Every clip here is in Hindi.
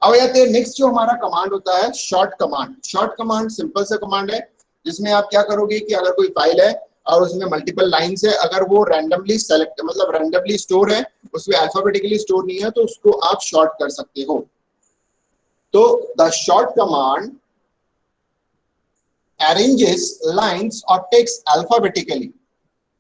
अब आते हैं नेक्स्ट जो हमारा कमांड होता है short command. Short command simple सा कमांड है जिसमें आप क्या करोगे कि अगर कोई फाइल है और उसमें मल्टीपल लाइंस है, अगर वो रैंडमली सेलेक्ट मतलब रैंडमली स्टोर है, उसमें अल्फाबेटिकली स्टोर नहीं है, तो उसको आप शॉर्ट कर सकते हो। तो the short command arranges lines और टेक्स्ट अल्फाबेटिकली,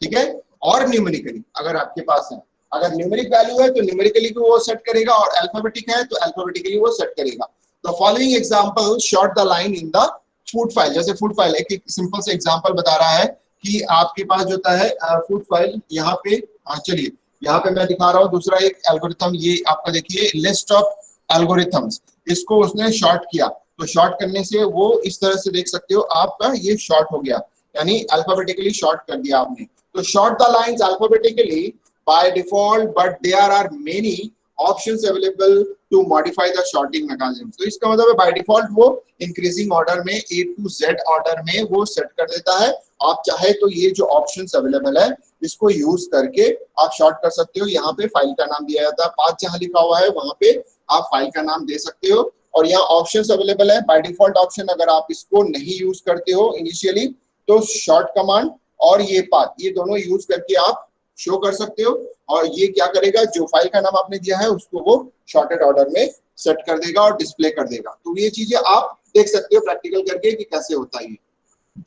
ठीक है, और न्यूमेरिकली अगर आपके पास है। अगर न्यूमेरिक वैल्यू है तो न्यूमेरिकली को वो सेट करेगा, और अल्फाबेटिक है तो अल्फाबेटिकली वो सेट करेगा। The following example short the line in the food file. जैसे फूड फाइल एक सिंपल से एग्जांपल बता रहा है कि आपके पास जो होता है फूड फाइल, यहाँ पे चलिए यहाँ पे मैं दिखा रहा हूँ दूसरा एक एल्गोरिथम। ये आपका देखिए लिस्ट ऑफ एल्गोरिथम्स, इसको उसने शॉर्ट किया। तो शॉर्ट करने से वो इस तरह से देख सकते हो आपका ये शॉर्ट हो गया, यानी अल्फाबेटिकली शॉर्ट कर दिया आपने। तो short the lines alphabetically by default, but there are many options available to modify the sorting mechanism। तो इसका मतलब है by default वो increasing order में A to Z ऑर्डर में वो सेट कर देता है। आप चाहे तो ये जो ऑप्शंस अवेलेबल है इसको यूज करके आप शॉर्ट कर सकते हो। यहाँ पे फाइल का नाम दिया जाता है, पाथ जहाँ लिखा हुआ है वहां पे आप फाइल का नाम दे सकते हो, और यहाँ ऑप्शंस अवेलेबल है। बाय डिफॉल्ट ऑप्शन अगर आप इसको नहीं यूज करते हो इनिशियली, तो शॉर्ट कमांड और ये पाथ, ये दोनों यूज करके आप शो कर सकते हो। और ये क्या करेगा, जो फाइल का नाम आपने दिया है उसको वो शॉर्टेड ऑर्डर में सेट कर देगा और डिस्प्ले कर देगा। तो ये चीजें आप देख सकते हो प्रैक्टिकल करके कि कैसे होता है।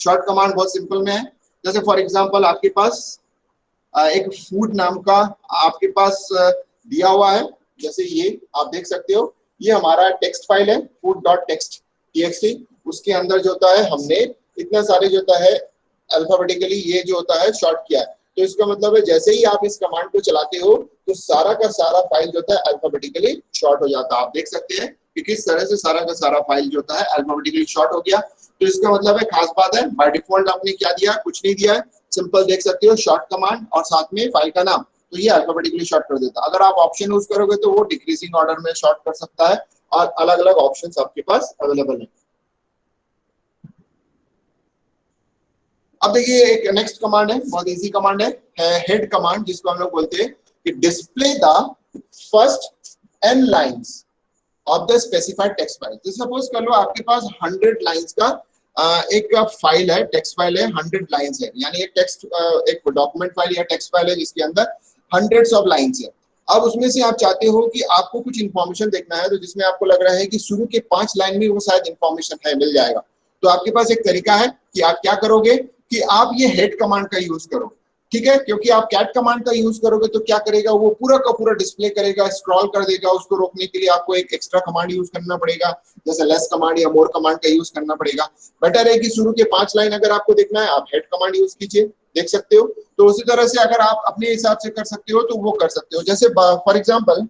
शॉर्ट कमांड बहुत सिंपल में है। जैसे फॉर एग्जांपल आपके पास एक फूड नाम का आपके पास दिया हुआ है, जैसे ये आप देख सकते हो, ये हमारा टेक्स्ट फाइल है food.txt। उसके अंदर जो होता है हमने इतने सारे जो होता है अल्फाबेटिकली ये जो होता है शॉर्ट किया है। तो इसका मतलब है जैसे ही आप इस कमांड को चलाते हो तो सारा का सारा फाइल जो होता है अल्फाबेटिकली शॉर्ट हो जाता है। आप देख सकते हैं कि किस तरह से सारा का सारा फाइल जो होता है अल्फाबेटिकली शॉर्ट हो गया। तो इसका मतलब है खास बात है, बाय डिफॉल्ट आपने क्या दिया, कुछ नहीं दिया है, सिंपल देख सकते हो शॉर्ट कमांड और साथ में फाइल का नाम, तो ये अल्फाबेटिकली शॉर्ट कर देता है। अगर आप ऑप्शन यूज करोगे तो वो डिक्रीजिंग ऑर्डर में शॉर्ट कर सकता है, और अलग अलग ऑप्शन आपके पास अवेलेबल है। अब देखिए एक नेक्स्ट कमांड है, बहुत इजी कमांड है हेड कमांड, जिसको हम लोग बोलते हैं कि display the first n lines of the specified text file. तो सपोज कर लो आपके पास 100 लाइंस का एक फाइल है, टेक्स्ट फाइल है, 100 लाइंस है, यानी एक टेक्स्ट एक डॉक्यूमेंट फाइल या टेक्स्ट फाइल है जिसके अंदर हंड्रेड्स ऑफ लाइंस है। अब उसमें से आप चाहते हो कि आपको कुछ इन्फॉर्मेशन देखना है, तो जिसमें आपको लग रहा है कि शुरू के 5 लाइन में वो शायद इन्फॉर्मेशन है, मिल जाएगा। तो आपके पास एक तरीका है कि आप क्या करोगे कि आप ये हेड कमांड का यूज करो, ठीक है, क्योंकि आप कैट कमांड का यूज करोगे तो क्या करेगा, वो पूरा का पूरा डिस्प्ले करेगा, स्क्रॉल कर देगा। उसको रोकने के लिए आपको एक एक्स्ट्रा कमांड यूज करना पड़ेगा, जैसे लेस कमांड या मोर कमांड का यूज करना पड़ेगा। बेटर है कि शुरू के 5 लाइन अगर आपको देखना है आप हेड कमांड यूज कीजिए, देख सकते हो। तो उसी तरह से अगर आप अपने हिसाब से कर सकते हो तो वो कर सकते हो। जैसे फॉर एग्जाम्पल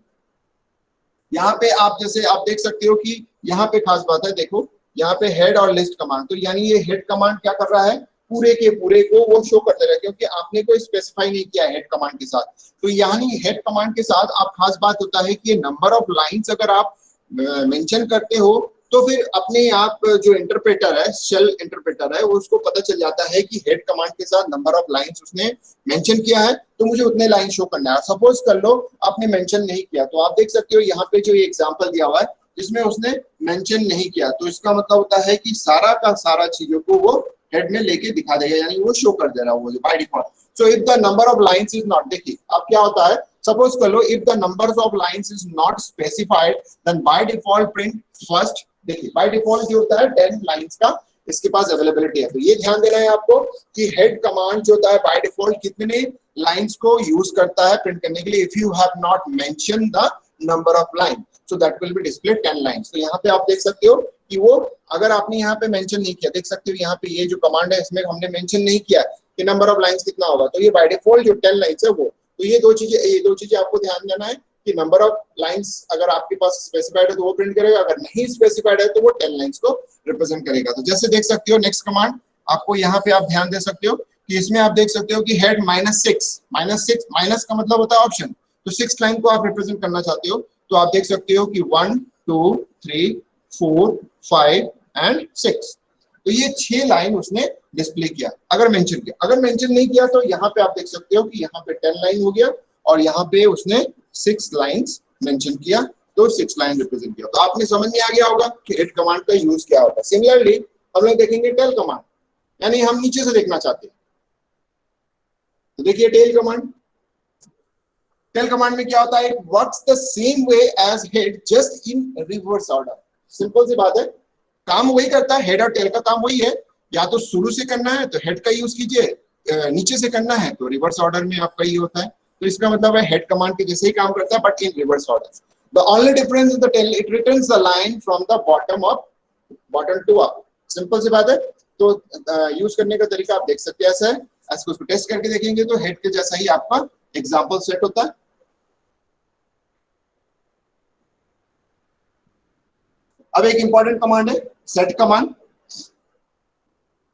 यहाँ पे आप जैसे आप देख सकते हो कि यहाँ पे खास बात है, देखो यहाँ पे हेड और लिस्ट कमांड, तो यानी ये हेड कमांड क्या कर रहा है, पूरे के पूरे को वो शो करते रहे, क्योंकि आपने कोई स्पेसिफाई नहीं किया हेड कमांड के साथ। तो यानी हेड कमांड के साथ आप खास बात होता है कि ये नंबर ऑफ लाइंस अगर आप मेंशन करते हो तो फिर अपने आप जो इंटरप्रेटर है, शेल इंटरप्रेटर है, उसको पता चल जाता है कि हेड कमांड के साथ नंबर ऑफ लाइंस उसने मेंशन किया है, तो मुझे उतने लाइन शो करना है। सपोज कर लो आपने मेंशन नहीं किया, तो आप देख सकते हो यहाँ पे जो ये एग्जांपल दिया हुआ है जिसमें उसने मेंशन नहीं किया, तो इसका मतलब होता है कि सारा का सारा चीजों को वो हेड में लेके दिखा देगा, यानी वो शो कर दे रहा है by default. So if the number of lines is not, देखिए अब क्या होता है, सपोज कर लो if the numbers of lines is not specified then by default print first. देखिए बाय डिफॉल्ट जो होता है 10 लाइंस का इसके पास अवेलेबिलिटी है। तो ये ध्यान देना है आपको कि हेड कमांड जो होता है बाय डिफॉल्ट कितने लाइंस को यूज करता है प्रिंट करने के लिए, if you have not mention the number of line so that will be display 10 lines. तो यहाँ पे आप देख सकते हो कि वो अगर आपने यहाँ पे मेंशन नहीं किया, देख सकते हो यहाँ पे ये जो कमांड है इसमें हमने मेंशन नहीं किया कि नंबर ऑफ लाइंस कितना होगा, तो ये बाय डिफॉल्ट जो 10 लाइंस है वो। तो ये दो चीजें आपको ध्यान देना है कि नंबर ऑफ लाइंस अगर आपके पास स्पेसिफाइड है तो वो प्रिंट करेगा, अगर नहीं स्पेसिफाइड है तो वो 10 लाइंस को रिप्रेजेंट करेगा। तो जैसे देख सकते हो नेक्स्ट कमांड आपको यहाँ पे आप ध्यान दे सकते हो कि इसमें आप देख सकते हो कि हेड -6 माइनस का मतलब होता है ऑप्शन, तो 6 लाइन को आप रिप्रेजेंट करना चाहते हो, तो आप देख सकते हो कि 1 2 3 4 5 एंड 6, तो ये 6 लाइन उसने डिस्प्ले किया अगर मेंशन किया। अगर मेंशन नहीं किया तो यहाँ पे आप देख सकते हो कि यहाँ पे 10 लाइन हो गया और यहाँ पे उसने 6 लाइंस मेंशन किया, तो 6 लाइन रिप्रेजेंट किया। तो आपने समझ में आ गया होगा कि हेड कमांड का यूज क्या होता है। सिमिलरली हम लोग देखेंगे टेल कमांड, यानी हम नीचे से देखना चाहते हैं। तो देखिए टेल कमांड, टेल कमांड में क्या होता है, works the same way as head just in reverse order. Simple सी बात है, काम वही करता है, हेड और टेल का काम वही है। या तो शुरू से करना है तो हेड का यूज कीजिए, नीचे से करना है तो रिवर्स ऑर्डर में आपका ये होता है। तो इसका मतलब है हेड कमांड के जैसे ही काम करता है but in reverse order. The only difference is the tail, it returns the line from the bottom to up. Simple सी बात है। तो यूज करने का तरीका आप देख सकते हैं, ऐसा है। ऐसे उसको टेस्ट करके देखेंगे तो हेड के जैसा ही आपका एग्जाम्पल सेट होता है। अब एक इंपॉर्टेंट कमांड है सेट कमांड,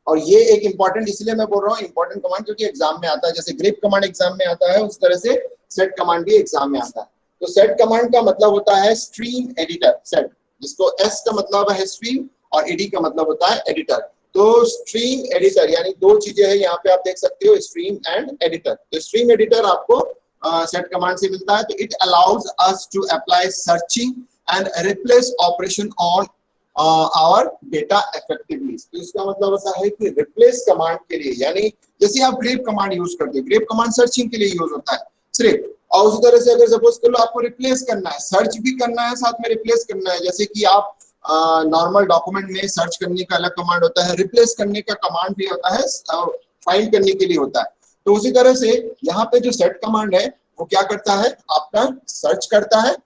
और ये एक इंपॉर्टेंट इसलिए मैं बोल रहा हूँ इंपॉर्टेंट कमांड क्योंकि एग्जाम में आता है। जैसे ग्रिप कमांड एग्जाम में आता है उस तरह से सेट कमांड भी एग्जाम में आता है। तो सेट कमांड का मतलब होता है स्ट्रीम एडिटर सेट, जिसको एस का मतलब है स्ट्रीम और एडी का मतलब होता है एडिटर। तो स्ट्रीम एडिटर यानी दो चीजें हैं यहाँ पे आप देख सकते हो, स्ट्रीम एंड एडिटर। तो स्ट्रीम एडिटर आपको सेट कमांड से मिलता है। तो it allows us to apply searching and replace operation on our data effectively. तो इसका मतलब होता है कि रिप्लेस कमांड के लिए, यानी जैसे आप ग्रेप कमांड यूज करते हो, ग्रेप कमांड सर्चिंग के लिए यूज होता है सिर्फ, और उसी तरह से अगर सपोज कर लो आपको रिप्लेस करना है, सर्च भी करना है साथ में रिप्लेस करना है। जैसे कि आप नॉर्मल डॉक्यूमेंट में सर्च करने का अलग कमांड होता है, रिप्लेस करने का कमांड भी होता है, फाइंड करने के लिए होता है। तो उसी तरह से यहाँ पे जो सेट कमांड है वो क्या करता है, आपका सर्च करता है,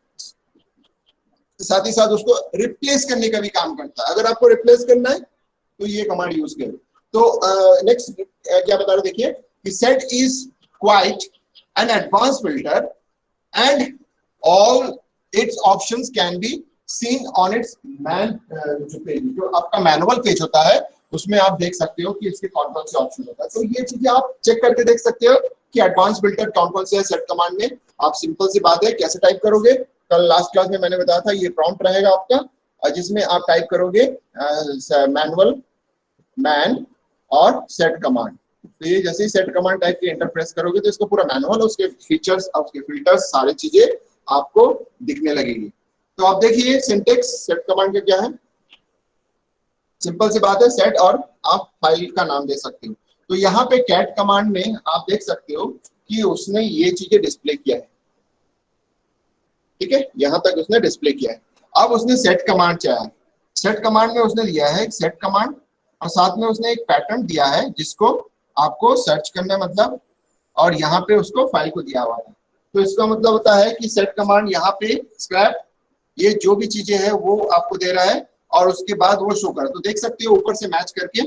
साथ ही साथ उसको रिप्लेस करने का भी काम करता है। अगर आपको रिप्लेस करना है तो ये कमांड यूज करें। तो नेक्स्ट क्या बता रहे, देखिए कि set is quite an advance filter and all it's options can be seen on it's जो पेज, जो आपका मैनुअल पेज होता है उसमें आप देख सकते हो कि इसके कौन कौन से ऑप्शन होता है। तो ये चीजें आप चेक करके देख सकते हो कि एडवांस फिल्टर कौन कौन से है सेट कमांड में। आप सिंपल सी बात है, कैसे टाइप करोगे, कल लास्ट क्लास में मैंने बताया था, ये प्रॉम्प्ट रहेगा आपका जिसमें आप टाइप करोगे मैनुअल मैन और सेट कमांड। तो ये जैसे ही सेट कमांड टाइप के एंटर प्रेस करोगे तो इसका पूरा मैनुअल, उसके फीचर्स, उसके फिल्टर्स, सारी चीजें आपको दिखने लगेगी। तो आप देखिए सिंटेक्स सेट कमांड का क्या है, सिंपल सी बात है, सेट और आप फाइल का नाम दे सकते हो। तो यहाँ पे कैट कमांड में आप देख सकते हो कि उसने ये चीजें डिस्प्ले किया है, ठीक है, यहां तक उसने डिस्प्ले किया है। अब उसने सेट कमांड चाहा है, सेट कमांड में उसने दिया है सेट कमांड और साथ में उसने एक पैटर्न दिया है जिसको आपको सर्च करना मतलब, और यहाँ पे उसको फाइल को दिया हुआ है। तो इसका मतलब होता है कि सेट कमांड यहाँ पे स्क्रैप, ये जो भी चीजें है वो आपको दे रहा है और उसके बाद वो शो कर, तो देख सकते हो ऊपर से मैच करके।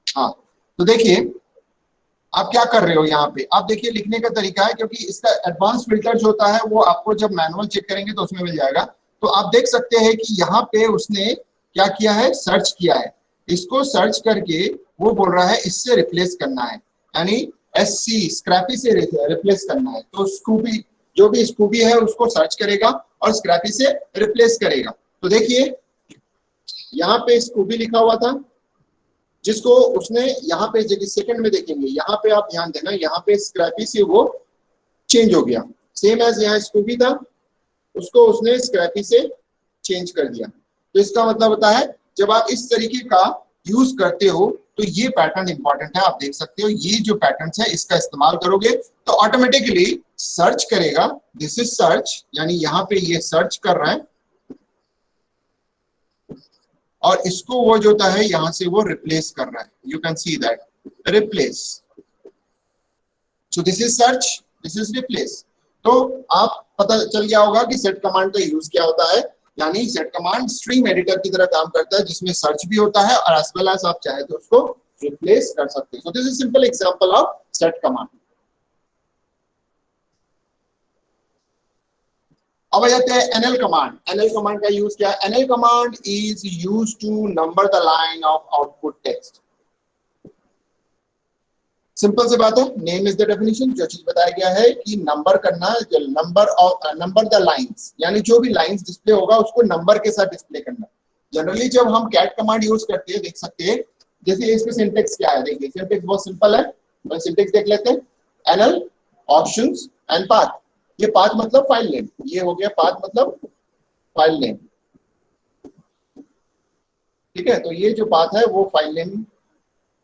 हाँ, तो देखिए आप क्या कर रहे हो यहाँ पे, आप देखिए लिखने का तरीका है, क्योंकि इसका एडवांस फिल्टर जो होता है वो आपको जब मैनुअल चेक करेंगे तो उसमें मिल जाएगा। तो आप देख सकते हैं कि यहाँ पे उसने क्या किया है, सर्च किया है, इसको सर्च करके वो बोल रहा है इससे रिप्लेस करना है, यानी एससी स्क्रैपी से रिप्लेस करना है। तो स्कूबी, जो भी स्कूबी है उसको सर्च करेगा और स्क्रैपी से रिप्लेस करेगा। तो देखिए यहाँ पे स्कूबी लिखा हुआ था जिसको उसने यहाँ पे जगह सेकंड में देखेंगे, यहाँ पे आप ध्यान देना, यहाँ पे स्क्रैपी से वो चेंज हो गया, सेम एज यहाँ स्कूबी था उसको उसने स्क्रैपी से चेंज कर दिया। तो इसका मतलब होता है जब आप इस तरीके का यूज करते हो तो ये पैटर्न इंपॉर्टेंट है। आप देख सकते हो ये जो पैटर्न है इसका इस्तेमाल करोगे तो ऑटोमेटिकली सर्च करेगा, दिस इज सर्च, यानी यहाँ पे ये सर्च कर रहा है और इसको वो जो होता है यहां से वो रिप्लेस कर रहा है, you can see that replace. So this is search, this is replace. तो आप पता चल गया होगा कि सेट कमांड का यूज क्या होता है, यानी सेट कमांड स्ट्रीम एडिटर की तरह काम करता है जिसमें सर्च भी होता है और एज वेल एज आप चाहे तो उसको रिप्लेस कर सकते हैं। So this is simple example of set command. अब आ जाते हैं एनएल कमांड। एनएल कमांड का यूज क्या है, NL command is used to number the line of output text. Simple सी बात है, नेम इज द डेफिनेशन, जो चीज बताया गया है कि नंबर करना, नंबर द लाइंस, यानी जो भी लाइंस डिस्प्ले होगा उसको नंबर के साथ डिस्प्ले करना। जनरली जब हम कैट कमांड यूज करते हैं देख सकते हैं जैसे इसमें सिंटेक्स क्या है, देखिए सिंटेक्स बहुत सिंपल है, तो सिंटेक्स देख लेते हैं। एनएल ऑप्शंस एंड पाथ, ये पाथ मतलब फाइल नेम, ये हो गया पाथ मतलब फाइल नेम, ठीक है। तो ये जो पाथ है वो फाइल नेम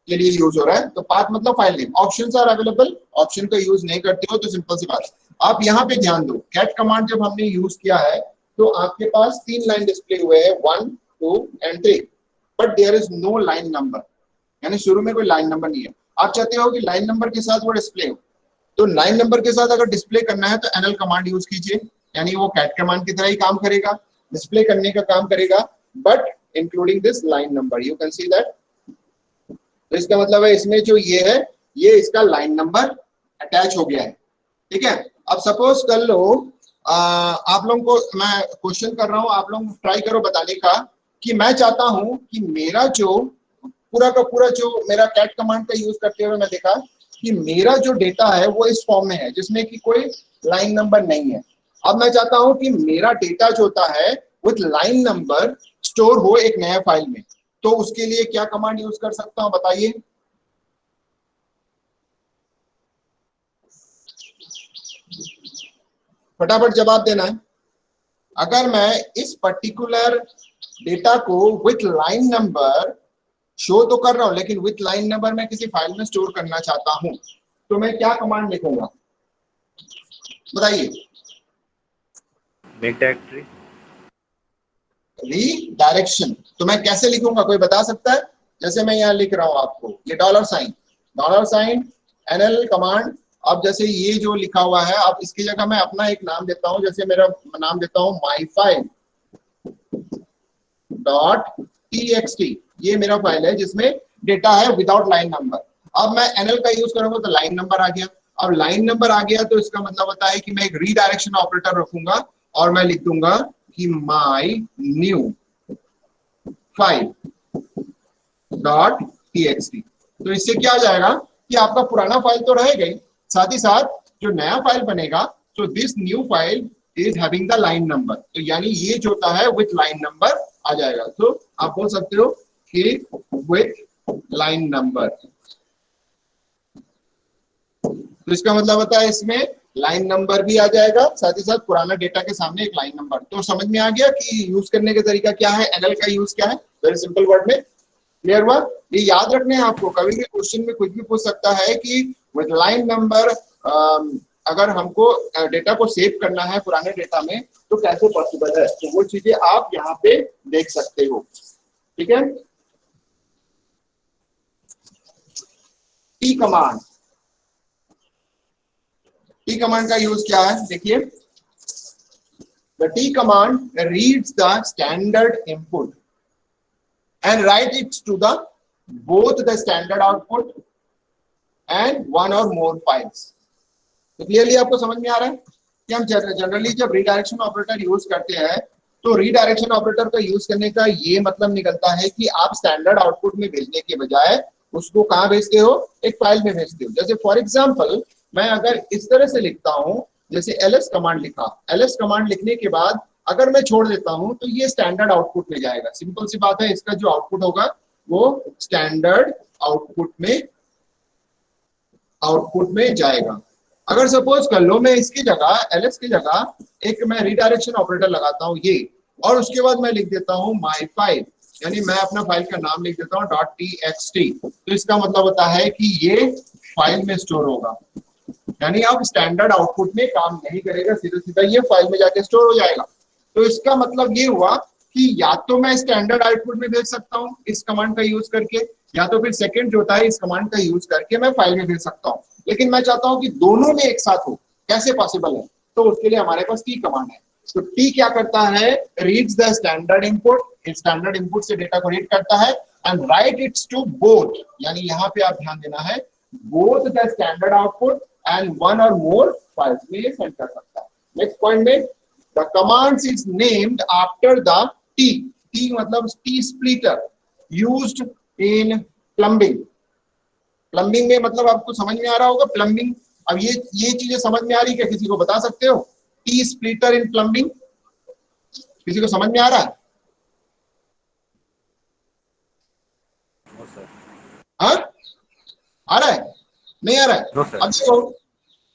के लिए यूज हो रहा है, तो पाथ मतलब file name. Options are available, option का यूज नहीं करते हो तो सिंपल सी बात है। आप यहाँ पे ध्यान दो, कैट कमांड जब हमने यूज किया है तो आपके पास 3 लाइन डिस्प्ले हुए हैं, 1 2 and 3, but there is no line number, यानी शुरू में कोई लाइन नंबर नहीं है। आप चाहते हो कि लाइन नंबर के साथ वो डिस्प्ले हो, तो लाइन नंबर के साथ अगर डिस्प्ले करना है तो एनएल कमांड यूज कीजिए, यानी वो कैट कमांड की तरह ही काम करेगा, डिस्प्ले करने का काम करेगा, but including this line number, you can see that. तो इसका मतलब है इसमें जो ये है, ये इसका लाइन नंबर अटैच हो गया है, ठीक है। अब सपोज कर लो आप लोगों को मैं क्वेश्चन कर रहा हूं, आप लोग ट्राई करो बताने का कि मैं चाहता हूं कि मेरा जो पूरा का पूरा जो मेरा कैट कमांड का यूज करते हुए मैं देखा कि मेरा जो डेटा है वो इस फॉर्म में है जिसमें कि कोई लाइन नंबर नहीं है। अब मैं चाहता हूं कि मेरा डेटा जो होता है विथ लाइन नंबर स्टोर हो एक नया फाइल में, तो उसके लिए क्या कमांड यूज कर सकता हूं बताइए। फटाफट जवाब देना है। अगर मैं इस पर्टिकुलर डेटा को विथ लाइन नंबर शो तो कर रहा हूं, लेकिन विथ लाइन नंबर मैं किसी फाइल में स्टोर करना चाहता हूं, तो मैं क्या कमांड लिखूंगा बताइए। Make directory. रीडायरेक्शन, तो मैं कैसे लिखूंगा कोई बता सकता है। जैसे मैं यहाँ लिख रहा हूं आपको ये डॉलर साइन एनएल कमांड। अब जैसे ये जो लिखा हुआ है, अब इसकी जगह मैं अपना एक नाम देता हूं, जैसे मेरा नाम देता हूं माई फाइल डॉट टीएक्सटी, ये मेरा फाइल है जिसमें डेटा है विदाउट लाइन नंबर। अब मैं एनएल का यूज करूंगा तो लाइन नंबर आ गया। अब लाइन नंबर आ गया तो इसका मतलब होता है कि मैं एक रीडायरेक्शन ऑपरेटर रखूंगा और मैं लिख दूंगा कि my new file dot TXT. तो इससे क्या हो जाएगा कि आपका पुराना फाइल तो रहेगा ही, साथ ही साथ जो नया फाइल बनेगा, तो this new file is having the line number, तो यानी ये जो होता है विथ लाइन नंबर आ जाएगा। तो आप बोल सकते हो कि विथ लाइन नंबर, तो इसका मतलब होता है इसमें लाइन नंबर भी आ जाएगा, साथ ही साथ पुराना डेटा के सामने एक लाइन नंबर। तो समझ में आ गया कि यूज करने का तरीका क्या है, एनएल का यूज क्या है, वेरी सिंपल वर्ड में क्लियर हुआ। ये याद रखने हैं आपको, कभी भी क्वेश्चन में कुछ भी पूछ सकता है कि विद लाइन नंबर अगर हमको डेटा को सेव करना है पुराने डेटा में तो कैसे पॉसिबल है, तो वो चीजें आप यहाँ पे देख सकते हो, ठीक है। टी कमांड, टी कमांड का यूज क्या है देखिए। The T command reads the standard input and write it to the both the standard output and one or more files। तो क्लियरली आपको समझ में आ रहा है कि हम जनरली जब रीडायरेक्शन ऑपरेटर यूज करते हैं तो रीडायरेक्शन ऑपरेटर का यूज करने का ये मतलब निकलता है कि आप स्टैंडर्ड आउटपुट में भेजने के बजाय उसको कहाँ भेजते हो, एक फाइल में भेजते हो। जैसे फॉर एग्जाम्पल मैं अगर इस तरह से लिखता हूं, जैसे एलएस कमांड लिखा, एलएस कमांड लिखने के बाद अगर मैं छोड़ देता हूं तो ये स्टैंडर्ड आउटपुट में जाएगा, सिंपल सी बात है। इसका जो आउटपुट होगा वो स्टैंडर्ड आउटपुट में जाएगा। अगर सपोज कर लो मैं इसकी जगह एलएस की जगह एक मैं रीडायरेक्शन ऑपरेटर लगाता हूं ये, और उसके बाद मैं लिख देता हूं माई फाइल, यानी मैं अपना फाइल का नाम लिख देता हूं डॉट टीएक्सटी, तो इसका मतलब होता है कि ये फाइल में स्टोर होगा, यानी अब स्टैंडर्ड आउटपुट में काम नहीं करेगा, सीधा सीधा ये फाइल में जाके स्टोर हो जाएगा। तो इसका मतलब ये हुआ कि या तो मैं स्टैंडर्ड आउटपुट में भेज सकता हूं इस कमांड का यूज करके, या तो फिर सेकंड जो होता है इस कमांड का यूज करके मैं फाइल में भेज सकता हूं, लेकिन मैं चाहता हूं कि दोनों में एक साथ हो, कैसे पॉसिबल है, तो उसके लिए हमारे पास टी कमांड है। तो टी क्या करता है, reads the standard input, standard input से डेटा को रीड करता है and write its to both, यानी यहाँ पे आप ध्यान देना है, both the standard output and one or more files में सेंड कर सकता है। नेक्स्ट पॉइंट में the commands is named after the T मतलब T splitter used in plumbing। Plumbing में मतलब आपको समझ में आ रहा होगा प्लम्बिंग। अब ये चीजें समझ में आ रही क्या, किसी को बता सकते हो टी स्प्लिटर इन प्लम्बिंग, किसी को समझ में आ रहा है? आ रहा है नहीं आ रहा है? No sir. अब देखो,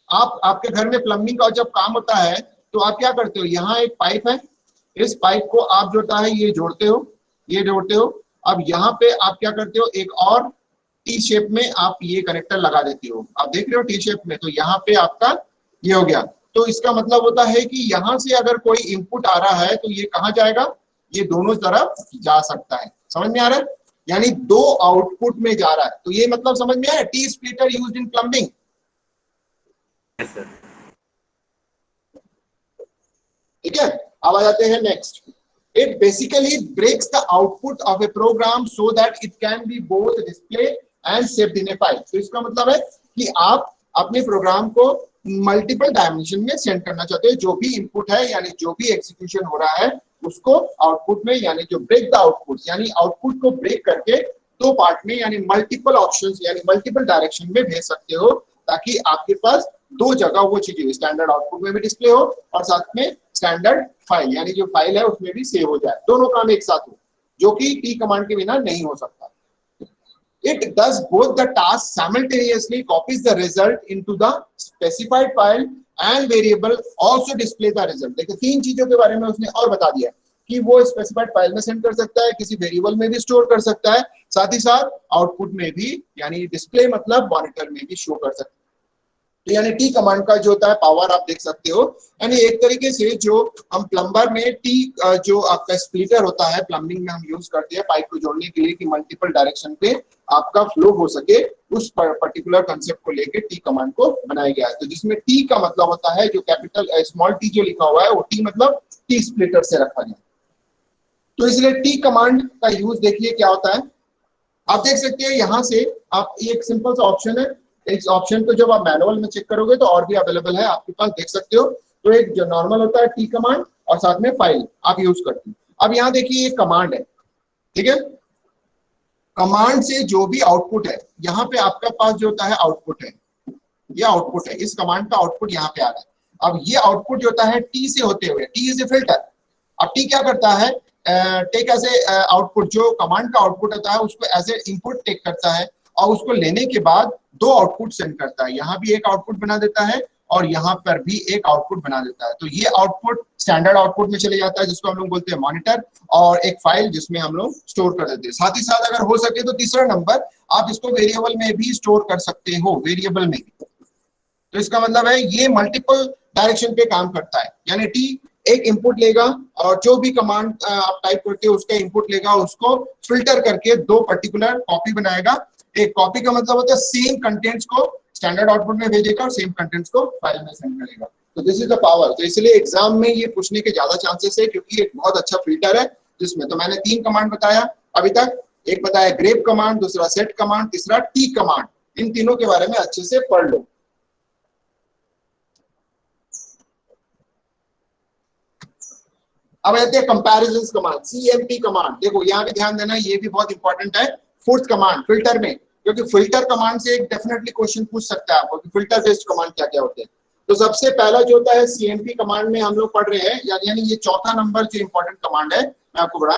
आप आपके घर में प्लम्बिंग का जब काम होता है तो आप क्या करते हो, यहाँ एक पाइप है, इस पाइप को आप जो होता है ये जोड़ते हो, ये जोड़ते हो। अब यहाँ पे आप क्या करते हो, एक और टी शेप में आप ये कनेक्टर लगा देते हो, आप देख रहे हो टी शेप में, तो यहाँ पे आपका ये हो गया। तो इसका मतलब होता है कि यहाँ से अगर कोई इनपुट आ रहा है तो ये कहाँ जाएगा, ये दोनों तरफ जा सकता है। समझ में आ रहा है? यानी दो आउटपुट में जा रहा है। तो ये मतलब समझ में आया, tee splitter used in plumbing. Yes sir. ठीक है, अब आ जाते हैं next. It basically breaks the output of a program so that it can be both display and saved in a file. तो इसका मतलब है कि आप अपने प्रोग्राम को मल्टीपल डायमेंशन में सेंड करना चाहते हो, जो भी इनपुट है यानी जो भी एग्जीक्यूशन हो रहा है उसको आउटपुट में, यानी जो ब्रेक द आउटपुट, यानी आउटपुट को ब्रेक करके दो पार्ट में यानी मल्टीपल ऑप्शंस यानी मल्टीपल डायरेक्शन में भेज सकते हो, ताकि आपके पास दो जगह वो चीजें स्टैंडर्ड आउटपुट में भी डिस्प्ले हो और साथ में स्टैंडर्ड फाइल यानी जो फाइल है उसमें भी सेव हो जाए, दोनों काम एक साथ हो, जो कि टी कमांड के बिना नहीं हो सकता। It does both the tasks simultaneously, copies the result into the specified file and variable also display the result। देखिए तीन चीजों के बारे में उसने और बता दिया कि वो स्पेसिफाइड फाइल में सेंड कर सकता है, किसी वेरिएबल में भी स्टोर कर सकता है, साथ ही साथ आउटपुट में भी यानी डिस्प्ले मतलब मॉनिटर में भी शो कर सकता है। तो यानी टी कमांड का जो होता है पावर आप देख सकते हो, यानी एक तरीके से जो हम प्लम्बर में टी जो आपका स्प्लिटर होता है प्लम्बिंग में हम यूज करते हैं पाइप को जोड़ने के लिए कि मल्टीपल डायरेक्शन पे आपका फ्लो हो सके, उस पर्टिकुलर कंसेप्ट को लेके टी कमांड को बनाया गया है। तो जिसमें टी का मतलब होता है जो कैपिटल स्मॉल टी जो लिखा हुआ है वो टी मतलब टी स्प्लिटर से रखा गया। तो इसलिए टी कमांड का यूज देखिए क्या होता है, आप देख सकते हैं यहाँ से आप एक सिंपल सा ऑप्शन है, इस ऑप्शन को जब आप मैनुअल में चेक करोगे तो और भी अवेलेबल है आपके पास, देख सकते हो। तो एक जो नॉर्मल होता है टी कमांड और साथ में फाइल आप यूज करते हो। अब यहाँ देखिए ये कमांड है, ठीक है, कमांड से जो भी आउटपुट है यहाँ पे आपका पास जो होता है आउटपुट है, ये आउटपुट है, इस कमांड का आउटपुट यहाँ पे आ रहा है। अब ये आउटपुट जो होता है टी से होते हुए, टी इज ए फिल्टर। अब टी क्या करता है, टेक एज ए आउटपुट, जो कमांड का आउटपुट होता है उसको एज ए इनपुट टेक करता है और उसको लेने के बाद दो आउटपुट सेंड करता है, यहाँ भी एक आउटपुट बना देता है और यहाँ पर भी एक आउटपुट बना देता है। तो ये आउटपुट स्टैंडर्ड आउटपुट में चले जाता है जिसको हम लोग बोलते हैं मॉनिटर, और एक फाइल जिसमें हम लोग स्टोर कर देते हैं। साथ ही साथ अगर हो सके तो तीसरा नंबर आप इसको वेरिएबल में भी स्टोर कर सकते हो, वेरिएबल में। तो इसका मतलब है ये मल्टीपल डायरेक्शन पे काम करता है, यानी टी एक इनपुट लेगा और जो भी कमांड आप टाइप करते हो उसका इनपुट लेगा, उसको फिल्टर करके दो पर्टिकुलर कॉपी बनाएगा। एक कॉपी का मतलब होता है सेम कंटेंट्स को स्टैंडर्ड आउटपुट में भेजेगा और सेम कंटेंट्स को फाइल में सेंड करेगा। तो दिस इज द पावर। तो इसलिए एग्जाम में ये पूछने के ज्यादा चांसेस है क्योंकि एक बहुत अच्छा फिल्टर है जिसमें, तो मैंने तीन कमांड बताया अभी तक, एक बताया ग्रेप कमांड, दूसरा सेट कमांड, तीसरा टी कमांड। इन तीनों के बारे में अच्छे से पढ़ लो। अब आते हैं कंपैरिजन कमांड, सीएमपी कमांड। देखो यहाँ भी ध्यान देना, ये भी बहुत इंपॉर्टेंट है। फोर्थ कमांड फिल्टर में, क्योंकि फिल्टर कमांड से एक डेफिनेटली क्वेश्चन पूछ सकता है आपको कि फिल्टर बेस्ड कमांड क्या क्या होते हैं। तो सबसे पहला जो होता है सीएमपी कमांड में हम लोग पढ़ रहे हैं, यानी ये चौथा नंबर जो इंपॉर्टेंट कमांड है मैं आपको बता,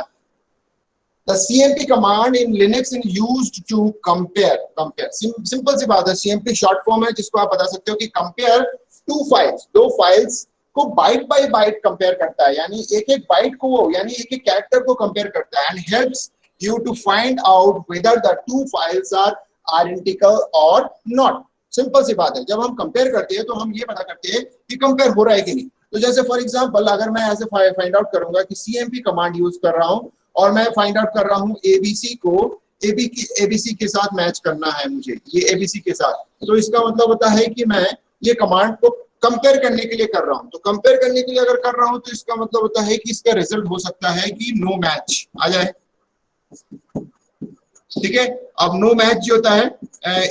The CMP command in Linux is used to compare simple सी बात है, CMP शॉर्ट फॉर्म है जिसको आप बता सकते हो कि कंपेयर टू फाइल्स, दो फाइल्स को बाइट बाय बाइट कंपेयर करता है, यानी एक एक बाइट को वो यानी एक एक कैरेक्टर को कंपेयर करता है, and helps you to find out whether the two files are identical or not. Simple सी बात है, जब हम कंपेयर करते हैं तो हम ये पता करते हैं कि कंपेयर हो रहा है कि नहीं। तो जैसे फॉर एग्जांपल अगर मैं ऐसे फाइंड आउट करूंगा कि सीएमपी कमांड यूज कर रहा हूं और मैं फाइंड आउट कर रहा हूं एबीसी को एबीसी के साथ मैच करना है मुझे, ये एबीसी के साथ, तो इसका मतलब होता है कि मैं ये कमांड को कंपेयर करने के लिए कर रहा हूं। तो कंपेयर करने के लिए अगर कर रहा हूं तो इसका मतलब होता है कि इसका रिजल्ट हो सकता है कि नो मैच आ जाए, ठीक है। अब नो मैच जो होता है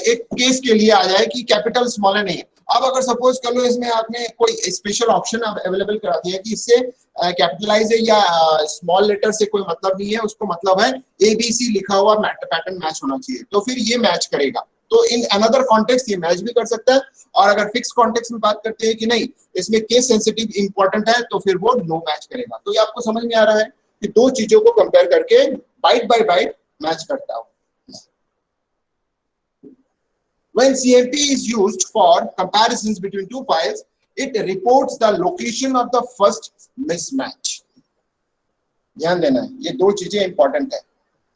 एक केस के लिए आ जाए कि कैपिटल स्मॉल है नहीं। अब अगर सपोज कर लो इसमें आपने कोई स्पेशल ऑप्शन अवेलेबल करा दिया कि इससे कैपिटलाइज है या स्मॉल लेटर से कोई मतलब नहीं है, उसको मतलब है एबीसी लिखा हुआ पैटर्न मैच होना चाहिए, तो फिर ये मैच करेगा। तो इन अनदर कॉन्टेक्स्ट ये मैच भी कर सकता है, और अगर फिक्स कॉन्टेक्स्ट में बात करते हैं कि नहीं इसमें केस सेंसिटिव इंपॉर्टेंट है तो फिर वो नो मैच करेगा। तो ये आपको समझ में आ रहा है कि दो चीजों को कंपेयर करके बाइट बाय बाइट मैच करता हूं। When CMP is used for comparisons between two files, it reports the location of the first mismatch. ध्यान देना है, ये दो चीजें इंपॉर्टेंट है।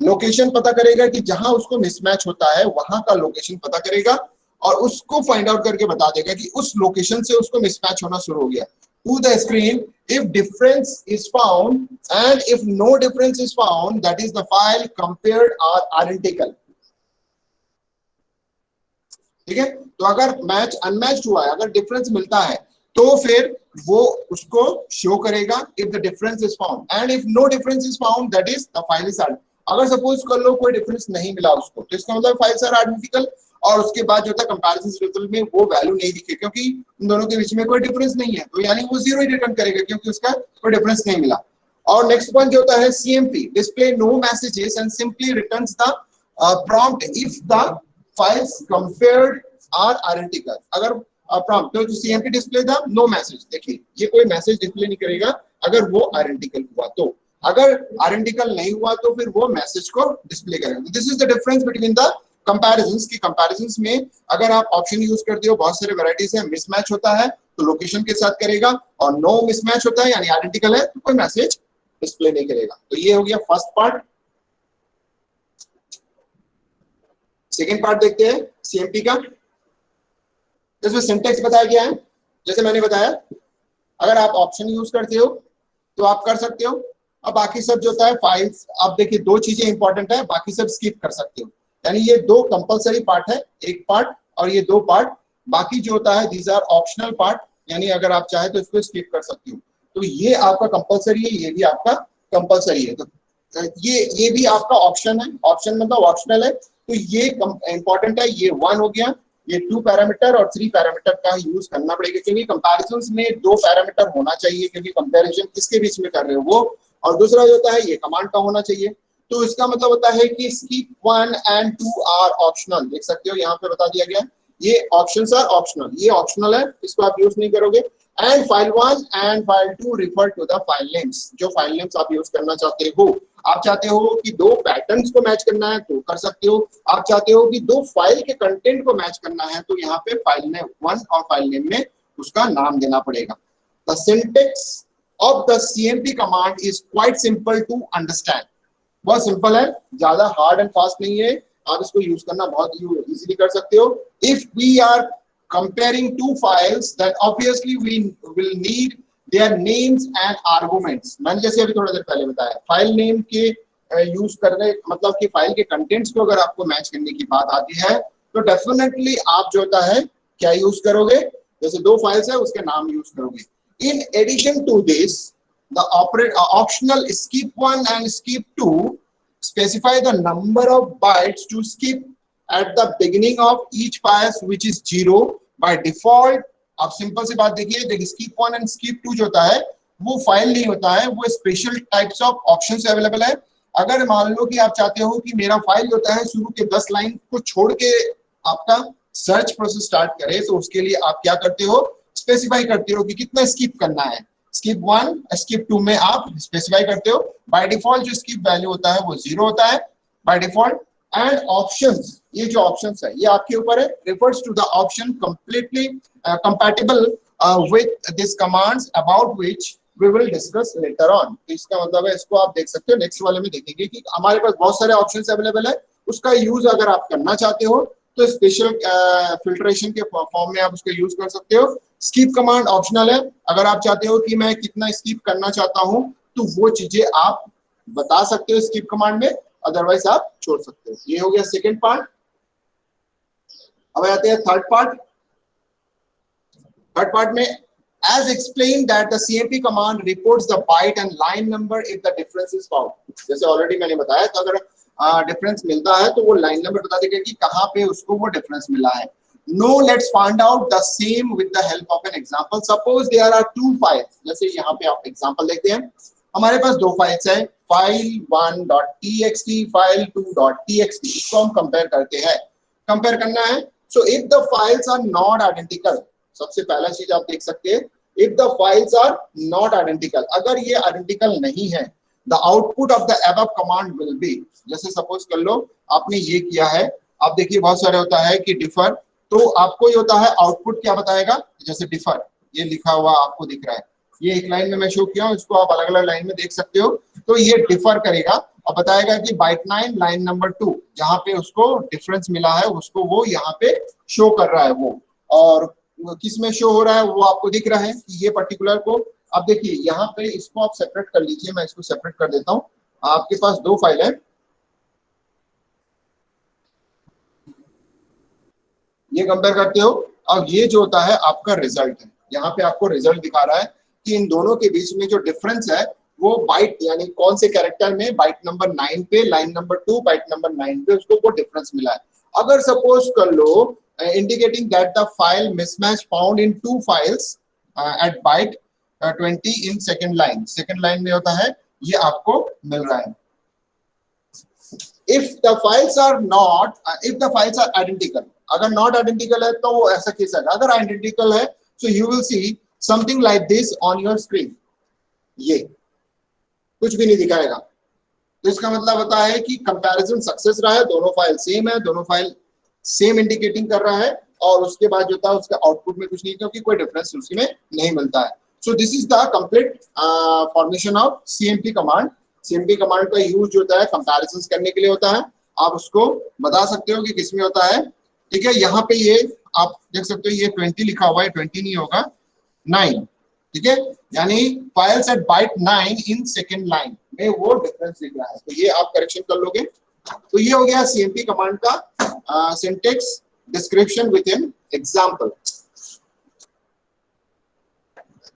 लोकेशन पता करेगा कि जहां उसको मिसमैच होता है वहां का लोकेशन पता करेगा और उसको फाइंड आउट करके बता देगा कि उस लोकेशन से उसको मिसमैच होना शुरू हो गया। To the screen, if difference is found and if no difference is found, that is the file compared are identical. ठीक है, तो अगर मैच अनमैच्ड हुआ है, अगर डिफरेंस मिलता है तो फिर वो उसको शो करेगा if the difference is found and if no difference is found, that is the file is identical. अगर सपोज कर लो कोई डिफरेंस नहीं मिला उसको, तो इसका मतलब फाइल्स आर आइडेंटिकल और उसके बाद जो था कंपैरिजन रिजल्ट में वो वैल्यू नहीं दिखे क्योंकि उन दोनों के बीच में कोई डिफरेंस नहीं है, तो यानी वो जीरो ही रिटर्न करेगा क्योंकि उसका कोई डिफरेंस नहीं मिला। और नेक्स्ट वन जो होता है CMP, display no messages and simply returns the prompt if the files compared are identical. अगर प्रॉम्प्ट तो CMP display the no message, देखिए ये कोई मैसेज डिस्प्ले नहीं करेगा अगर वो आइडेंटिकल हुआ तो, अगर आइडेंटिकल नहीं हुआ तो फिर वो मैसेज को डिस्प्ले करेगा। This is the difference between the comparisons की कंपैरिजंस में अगर आप ऑप्शन यूज करते हो बहुत सारे वैरायटीज है, मिसमैच होता है तो लोकेशन के साथ करेगा और नो मिसमैच होता है यानी आइडेंटिकल है तो कोई मैसेज डिस्प्ले नहीं करेगा। तो ये हो गया फर्स्ट पार्ट। सेकंड पार्ट देखते हैं CMP का। इसमें सिंटैक्स बताया गया है, जैसे मैंने बताया अगर आप ऑप्शन यूज करते हो तो आप कर सकते हो, अब बाकी सब जो होता है फाइल्स, आप देखिए दो चीजें इंपॉर्टेंट है, बाकी सब स्किप कर सकते हो, यानी ये दो कंपलसरी पार्ट है, एक पार्ट और ये दो पार्ट, बाकी जो होता है दीज आर ऑप्शनल पार्ट, यानी अगर आप चाहे तो इसको स्किप कर सकते हो। तो ये आपका कंपलसरी है, ये भी आपका कंपलसरी है, तो ये भी आपका ऑप्शन है, ऑप्शन मतलब ऑप्शनल है, तो ये इंपॉर्टेंट है। ये 1 हो गया, ये 2 पैरामीटर और 3 पैरामीटर का यूज करना पड़ेगा क्योंकि कंपैरिजंस में 2 पैरामीटर होना चाहिए क्योंकि कंपैरिजन किसके बीच में कर रहे हो वो, और दूसरा जो होता है ये कमांड का होना चाहिए। तो इसका मतलब होता है कि skip 1 and 2 आर ऑप्शनल, देख सकते हो यहाँ पे बता दिया गया है ये ऑप्शंस आर ऑप्शनल, ये ऑप्शनल है, इसको आप यूज नहीं करोगे। And file 1 and file 2 refer to the file names, जो फाइल नेम्स आप यूज करना चाहते हो, आप चाहते हो कि दो पैटर्न्स को मैच करना है तो कर सकते हो, आप चाहते हो कि दो फाइल के कंटेंट को मैच करना है तो यहाँ पे फाइल नेम 1 और फाइल नेम में उसका नाम देना पड़ेगा। The syntax of the CMP command is quite simple to understand, बहुत सिंपल है, ज्यादा हार्ड एंड फास्ट नहीं है, आप इसको यूज करना बहुत इजीली कर सकते हो। If we are comparing two files, then obviously we will need their names and arguments। मैंने जैसे अभी थोड़ा देर पहले बताया फाइल नेम के यूज करने मतलब कि फाइल के कंटेंट्स को अगर आपको मैच करने की बात आती है तो डेफिनेटली आप जो होता है क्या यूज करोगे, जैसे दो फाइल्स है उसके नाम यूज करोगे। In addition to this, the optional skip 1 and skip 2 specify the number of bytes to skip at the beginning of each file which is 0 by default। आप सिंपल सी बात देखिए, देखिए skip 1 and skip 2 जो होता है वो फाइल नहीं होता है, वो special types of options available है। अगर मान लो कि आप चाहते हो कि मेरा फाइल होता है शुरू के 10 लाइन को छोड़ के आपका सर्च प्रोसेस स्टार्ट करे, तो उसके लिए आप क्या करते हो, स्पेसिफाई करते हो कि कितना स्किप करना है। स्किप 1 स्किप 2 में आप स्पेसिफाई करते हो, बाय डिफॉल्ट जो स्किप वैल्यू होता है वो 0 होता है बाय डिफॉल्ट। एंड ऑप्शंस, ये जो ऑप्शंस है ये आपके ऊपर है, refers to the option completely compatible with this commands about which we will discuss later on. तो इसका मतलब है इसको आप देख सकते हो, नेक्स्ट वाले में देखेंगे कि हमारे पास बहुत सारे ऑप्शंस अवेलेबल है, उसका यूज अगर आप करना चाहते हो तो स्पेशल फिल्ट्रेशन के फॉर्म में आप उसका यूज कर सकते हो। स्किप कमांड ऑप्शनल है, अगर आप चाहते हो कि मैं कितना स्किप करना चाहता हूं तो वो चीजें आप बता सकते हो स्किप कमांड में, अदरवाइज आप छोड़ सकते हो। ये हो गया सेकंड पार्ट। अब आते हैं थर्ड पार्ट। थर्ड पार्ट में as explained that the CMP command reports the byte and line number if the difference is found। जैसे ऑलरेडी मैंने बताया, तो अगर डिफरेंस मिलता है तो वो लाइन नंबर बता देगा कि कहां पे उसको वो डिफरेंस मिला है। Now let's find out the same with the help of an example। Suppose there are two files, जैसे यहाँ पे आप एग्जांपल देखते हैं, हमारे पास दो फाइल्स है, फाइल 1.txt फाइल 2.txt, इसको हम कंपेयर करते हैं, कंपेयर करना है। So if the files are not identical, सबसे पहला चीज आप देख सकते हैं, if the files are not identical, अगर ये आइडेंटिकल नहीं है, the output of the above command will be, जैसे सपोज कर लो आपने ये किया है, आप देखिए बहुत सारे होता है कि डिफर तो आपको ये होता है आउटपुट क्या बताएगा, जैसे डिफर, ये लिखा हुआ आपको दिख रहा है, ये एक लाइन में मैं शो किया हूँ, इसको आप अलग अलग लाइन में देख सकते हो। तो ये डिफर करेगा और बताएगा कि बाइट 9 लाइन नंबर 2 जहां पे उसको डिफरेंस मिला है उसको वो यहाँ पे शो कर रहा है वो, और किस में शो हो रहा है वो आपको दिख रहा है कि ये पर्टिकुलर को। अब देखिए यहाँ पे इसको आप सेपरेट कर लीजिए, मैं इसको सेपरेट कर देता हूँ। आपके पास दो फाइल है, ये कंपेयर करते हो। अब ये जो होता है आपका रिजल्ट है, यहाँ पे आपको रिजल्ट दिखा रहा है कि इन दोनों के बीच में जो डिफरेंस है वो बाइट यानी कौन से कैरेक्टर में, बाइट नंबर 9 पे लाइन नंबर 2 बाइट नंबर 9 पे उसको वो डिफरेंस मिला है। अगर सपोज कर लो indicating that the file mismatch found in two files at byte 20 in second line में होता है, ये आपको मिल रहा है। if the files are not if the files are identical, अगर not identical है तो वो ऐसा केस है, अगर identical है so you will see something like this on your screen, ये कुछ भी नहीं दिखाएगा। तो इसका मतलब होता है कि कंपैरिजन सक्सेस रहा है, दोनों फाइल सेम है, दोनों फाइल सेम इंडिकेटिंग कर रहा है, और उसके बाद जो था उसका आउटपुट में कुछ नहीं, क्योंकि कोई डिफरेंस उसमें नहीं मिलता है। सो this is the complete formation of CMP command. CMP command का यूज जो होता है कंपैरिजन करने के लिए होता है, आप उसको बता सकते हो कि किसमें होता है। ठीक है, यहाँ पे ये आप देख सकते हो ये 20 लिखा हुआ है, 20 नहीं होगा 9, ठीक है, यानी files at byte 9 in second line में वो डिफरेंस दिख रहा है, तो ये आप करेक्शन कर लोगे। तो ये हो गया सीएमपी कमांड का syntax description with in example.